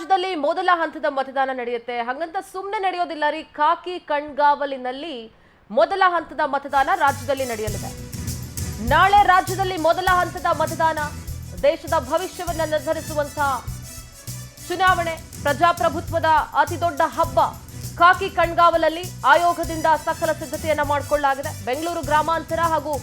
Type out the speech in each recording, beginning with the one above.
ರಾಜ್ಯದಲ್ಲಿ ಮೊದಲ ಹಂತದ ಮತದಾನ ನಡೆಯುತ್ತೆ. ಹಾಗಂತ ಸುಮ್ಮನೆ ನಡೆಯೋದಿಲ್ಲ ರೀ. ಖಾಕಿ ಕಣ್ಗಾವಲಿನಲ್ಲಿ ಮೊದಲ ಹಂತದ ಮತದಾನ ರಾಜ್ಯದಲ್ಲಿ ನಡೆಯಲಿದೆ. ನಾಳೆ ರಾಜ್ಯದಲ್ಲಿ ಮೊದಲ ಹಂತದ ಮತದಾನ, ದೇಶದ ಭವಿಷ್ಯವನ್ನು ನಿರ್ಧರಿಸುವಂತಹ ಚುನಾವಣೆ, ಪ್ರಜಾಪ್ರಭುತ್ವದ ಅತಿ ದೊಡ್ಡ ಹಬ್ಬ ಖಾಕಿ ಕಣ್ಗಾವಲಲ್ಲಿ ಆಯೋಗದಿಂದ ಸಕಲ ಸಿದ್ಧತೆಯನ್ನ ಮಾಡಿಕೊಳ್ಳಲಾಗಿದೆ. ಬೆಂಗಳೂರು ಗ್ರಾಮಾಂತರ ಹಾಗೂ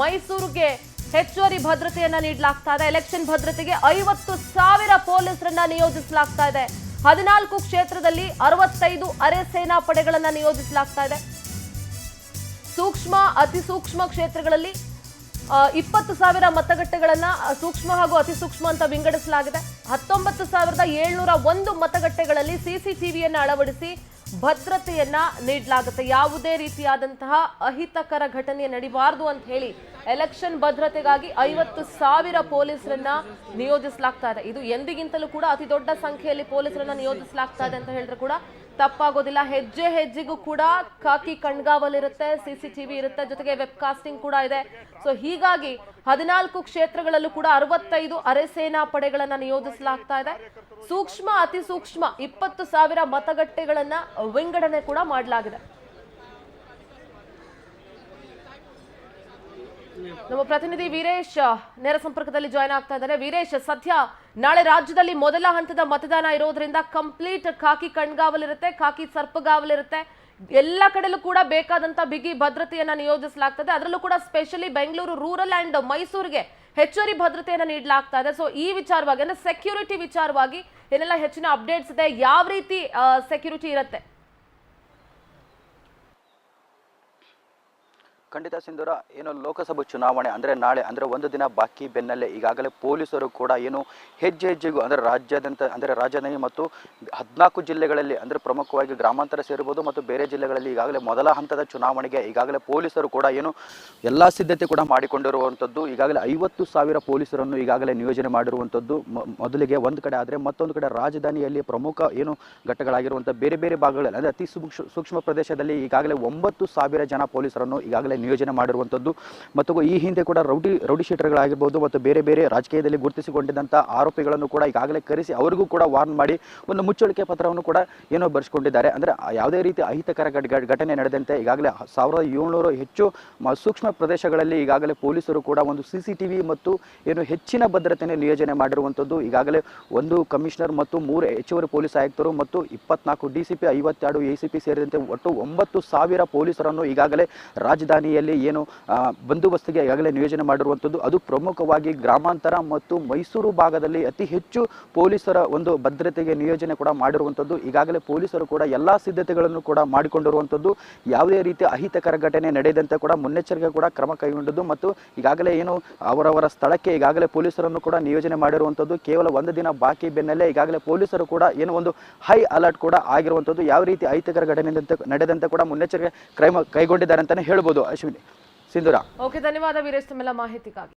ಮೈಸೂರಿಗೆ ಹೆಚ್ಚುವರಿ ಭದ್ರತೆಯನ್ನ ನೀಡಲಾಗ್ತಾ ಇದೆ. ಎಲೆಕ್ಷನ್ ಭದ್ರತೆಗೆ 50,000 ಪೊಲೀಸರನ್ನ ನಿಯೋಜಿಸಲಾಗ್ತಾ ಇದೆ. 14 ಕ್ಷೇತ್ರದಲ್ಲಿ 65 ಅರೆ ಸೇನಾ ಪಡೆಗಳನ್ನ ನಿಯೋಜಿಸಲಾಗ್ತಾ ಇದೆ. ಸೂಕ್ಷ್ಮ ಅತಿ ಸೂಕ್ಷ್ಮ ಕ್ಷೇತ್ರಗಳಲ್ಲಿ 20,000 ಮತಗಟ್ಟೆಗಳನ್ನ ಸೂಕ್ಷ್ಮ ಹಾಗೂ ಅತಿ ಸೂಕ್ಷ್ಮ ಅಂತ ವಿಂಗಡಿಸಲಾಗಿದೆ. 19,701 ಮತಗಟ್ಟೆಗಳಲ್ಲಿ ಸಿಸಿಟಿವಿಯನ್ನ ಅಳವಡಿಸಿ ಭದ್ರತೆಯನ್ನ ನೀಡಲಾಗುತ್ತೆ. ಯಾವುದೇ ರೀತಿಯಾದಂತಹ ಅಹಿತಕರ ಘಟನೆ ನಡೀಬಾರದು ಅಂತ ಹೇಳಿ ಎಲೆಕ್ಷನ್ ಭದ್ರತೆಗಾಗಿ 50,000 ಪೊಲೀಸರನ್ನ ನಿಯೋಜಿಸಲಾಗ್ತಾ ಇದೆ. ಇದು ಎಂದಿಗಿಂತಲೂ ಕೂಡ ಅತಿ ದೊಡ್ಡ ಸಂಖ್ಯೆಯಲ್ಲಿ ಪೊಲೀಸರನ್ನ ನಿಯೋಜಿಸಲಾಗ್ತಾ ಇದೆ ಅಂತ ಹೇಳಿದ್ರೆ ಕೂಡ ತಪ್ಪಾಗೋದಿಲ್ಲ. ಹೆಜ್ಜೆ ಹೆಜ್ಜೆಗೂ ಕೂಡ ಖಾಕಿ ಕಣ್ಗಾವಲಿರುತ್ತೆ, ಸಿಸಿಟಿವಿ ಇರುತ್ತೆ, ಜೊತೆಗೆ ವೆಬ್ಕಾಸ್ಟಿಂಗ್ ಕೂಡ ಇದೆ. ಸೊ ಹೀಗಾಗಿ 14 ಕ್ಷೇತ್ರಗಳಲ್ಲೂ ಕೂಡ 65 ಅರೆ ಸೇನಾ ಪಡೆಗಳನ್ನ ನಿಯೋಜಿಸಲಾಗ್ತಾ ಇದೆ. ಸೂಕ್ಷ್ಮ ಅತಿ ಸೂಕ್ಷ್ಮ 20,000 ಮತಗಟ್ಟೆಗಳನ್ನ ವಿಂಗಡಣೆ ಕೂಡ ಮಾಡಲಾಗಿದೆ. ನಮ್ಮ ಪ್ರತಿನಿಧಿ ವೀರೇಶ್ ನೇರ ಸಂಪರ್ಕದಲ್ಲಿ ಜಾಯ್ನ್ ಆಗ್ತಾ ಇದ್ದಾರೆ. ವೀರೇಶ್, ಸದ್ಯ ನಾಳೆ ರಾಜ್ಯದಲ್ಲಿ ಮೊದಲ ಹಂತದ ಮತದಾನ ಇರೋದ್ರಿಂದ ಕಂಪ್ಲೀಟ್ ಖಾಕಿ ಕಣ್ಗಾವಲಿರುತ್ತೆ, ಖಾಕಿ ಸರ್ಪಗಾವಲಿರುತ್ತೆ. ಎಲ್ಲ ಕಡೆಲೂ ಕೂಡ ಬೇಕಾದಂತ ಬಿಗಿ ಭದ್ರತೆಯನ್ನ ನಿಯೋಜಿಸಲಾಗ್ತದೆ. ಅದರಲ್ಲೂ ಕೂಡ ಸ್ಪೆಷಲಿ ಬೆಂಗಳೂರು ರೂರಲ್ ಅಂಡ್ ಮೈಸೂರಿಗೆ ಹೆಚ್ಚುವರಿ ಭದ್ರತೆಯನ್ನ ನೀಡಲಾಗ್ತಾ ಇದೆ. ಸೊ ಈ ವಿಚಾರವಾಗಿ ಅಂದ್ರೆ ಸೆಕ್ಯೂರಿಟಿ ವಿಚಾರವಾಗಿ ಏನೆಲ್ಲ ಹೆಚ್ಚಿನ ಅಪ್ಡೇಟ್ಸ್ ಇದೆ, ಯಾವ ರೀತಿ ಸೆಕ್ಯೂರಿಟಿ ಇರುತ್ತೆ? ಖಂಡಿತ ಸಿಂಧೂರ, ಏನು ಲೋಕಸಭಾ ಚುನಾವಣೆ ಅಂದರೆ ನಾಳೆ ಅಂದರೆ ಒಂದು ದಿನ ಬಾಕಿ ಬೆನ್ನಲ್ಲೇ ಈಗಾಗಲೇ ಪೊಲೀಸರು ಕೂಡ ಏನು ಹೆಜ್ಜೆ ಹೆಜ್ಜೆಗೂ ಅಂದರೆ ರಾಜ್ಯಾದ್ಯಂತ ಅಂದರೆ ರಾಜಧಾನಿ ಮತ್ತು 14 ಜಿಲ್ಲೆಗಳಲ್ಲಿ ಅಂದರೆ ಪ್ರಮುಖವಾಗಿ ಗ್ರಾಮಾಂತರ ಸೇರಿರ್ಬೋದು ಮತ್ತು ಬೇರೆ ಜಿಲ್ಲೆಗಳಲ್ಲಿ ಈಗಾಗಲೇ ಮೊದಲ ಹಂತದ ಚುನಾವಣೆಗೆ ಈಗಾಗಲೇ ಪೊಲೀಸರು ಕೂಡ ಏನು ಎಲ್ಲ ಸಿದ್ಧತೆ ಕೂಡ ಮಾಡಿಕೊಂಡಿರುವಂಥದ್ದು. ಈಗಾಗಲೇ 50,000 ಪೊಲೀಸರನ್ನು ಈಗಾಗಲೇ ನಿಯೋಜನೆ ಮಾಡಿರುವಂಥದ್ದು. ಮೊದಲಿಗೆ ಒಂದು ಕಡೆ ಆದರೆ ಮತ್ತೊಂದು ಕಡೆ ರಾಜಧಾನಿಯಲ್ಲಿ ಪ್ರಮುಖ ಏನು ಘಟ್ಟಗಳಾಗಿರುವಂಥ ಬೇರೆ ಬೇರೆ ಭಾಗಗಳಲ್ಲಿ ಅಂದರೆ ಅತಿ ಸೂಕ್ಷ್ಮ ಪ್ರದೇಶದಲ್ಲಿ ಈಗಾಗಲೇ 9,000 ಜನ ಪೊಲೀಸರನ್ನು ಈಗಾಗಲೇ ನಿಯೋಜನೆ ಮಾಡಿರುವಂಥದ್ದು. ಮತ್ತು ಈ ಹಿಂದೆ ಕೂಡ ರೌಡಿ ಶೀಟರ್ಗಳಾಗಿರ್ಬೋದು ಮತ್ತು ಬೇರೆ ಬೇರೆ ರಾಜಕೀಯದಲ್ಲಿ ಗುರುತಿಸಿಕೊಂಡಿದ್ದಂಥ ಆರೋಪಿಗಳನ್ನು ಕೂಡ ಈಗಾಗಲೇ ಕರೆಸಿ ಅವರಿಗೂ ಕೂಡ ವಾರ್ನ್ ಮಾಡಿ ಒಂದು ಮುಚ್ಚಳಿಕೆ ಪತ್ರವನ್ನು ಕೂಡ ಏನೋ ಬರೆಸಿಕೊಂಡಿದ್ದಾರೆ. ಅಂದರೆ ಯಾವುದೇ ರೀತಿ ಅಹಿತಕರ ಘಟನೆ ನಡೆದಂತೆ ಈಗಾಗಲೇ 1,700 ಹೆಚ್ಚು ಸೂಕ್ಷ್ಮ ಪ್ರದೇಶಗಳಲ್ಲಿ ಈಗಾಗಲೇ ಪೊಲೀಸರು ಕೂಡ ಒಂದು CCTV ಮತ್ತು ಏನು ಹೆಚ್ಚಿನ ಭದ್ರತೆಯನ್ನು ನಿಯೋಜನೆ ಮಾಡಿರುವಂಥದ್ದು. ಈಗಾಗಲೇ 1 ಕಮಿಷನರ್ ಮತ್ತು 3 ಹೆಚ್ಚುವರಿ ಪೊಲೀಸ್ ಆಯುಕ್ತರು ಮತ್ತು 24 DCP 52 ACP ಸೇರಿದಂತೆ ಒಟ್ಟು 9,000 ಪೊಲೀಸರನ್ನು ಈಗಾಗಲೇ ರಾಜಧಾನಿಯಲ್ಲಿ ಏನು ಬಂದೋಬಸ್ತಿಗೆ ಈಗಾಗಲೇ ನಿಯೋಜನೆ ಮಾಡಿರುವಂಥದ್ದು. ಅದು ಪ್ರಮುಖವಾಗಿ ಗ್ರಾಮಾಂತರ ಮತ್ತು ಮೈಸೂರು ಭಾಗದಲ್ಲಿ ಅತಿ ಹೆಚ್ಚು ಪೊಲೀಸರ ಒಂದು ಭದ್ರತೆಗೆ ನಿಯೋಜನೆ ಕೂಡ ಮಾಡಿರುವಂಥದ್ದು. ಈಗಾಗಲೇ ಪೊಲೀಸರು ಕೂಡ ಎಲ್ಲ ಸಿದ್ಧತೆಗಳನ್ನು ಕೂಡ ಮಾಡಿಕೊಂಡಿರುವಂಥದ್ದು. ಯಾವುದೇ ರೀತಿಯ ಅಹಿತಕರ ಘಟನೆ ನಡೆಯದಂತೆ ಕೂಡ ಮುನ್ನೆಚ್ಚರಿಕೆ ಕೂಡ ಕ್ರಮ ಕೈಗೊಂಡದ್ದು ಮತ್ತು ಈಗಾಗಲೇ ಏನು ಅವರವರ ಸ್ಥಳಕ್ಕೆ ಈಗಾಗಲೇ ಪೊಲೀಸರನ್ನು ಕೂಡ ನಿಯೋಜನೆ ಮಾಡಿರುವಂಥದ್ದು. ಕೇವಲ ಒಂದು ದಿನ ಬಾಕಿ ಬೆನ್ನಲ್ಲೇ ಈಗಾಗಲೇ ಪೊಲೀಸರು ಕೂಡ ಏನು ಒಂದು ಹೈ ಅಲರ್ಟ್ ಕೂಡ ಆಗಿರುವಂಥದ್ದು. ಯಾವ ರೀತಿ ಅಹಿತಕರ ಘಟನೆ ನಡೆದಂತೆ ಕೂಡ ಮುನ್ನೆಚ್ಚರಿಕೆ ಕ್ರಮ ಕೈಗೊಂಡಿದ್ದಾರೆ ಅಂತಾನೆ ಹೇಳ್ಬೋದು. ಅಶ್ವಿನಿ, ಸಿಂಧೂರ. ಓಕೆ, ಧನ್ಯವಾದ ವೀರೇಶ್ ತಮ್ಮೆಲ್ಲ ಮಾಹಿತಿಗಾಗಿ.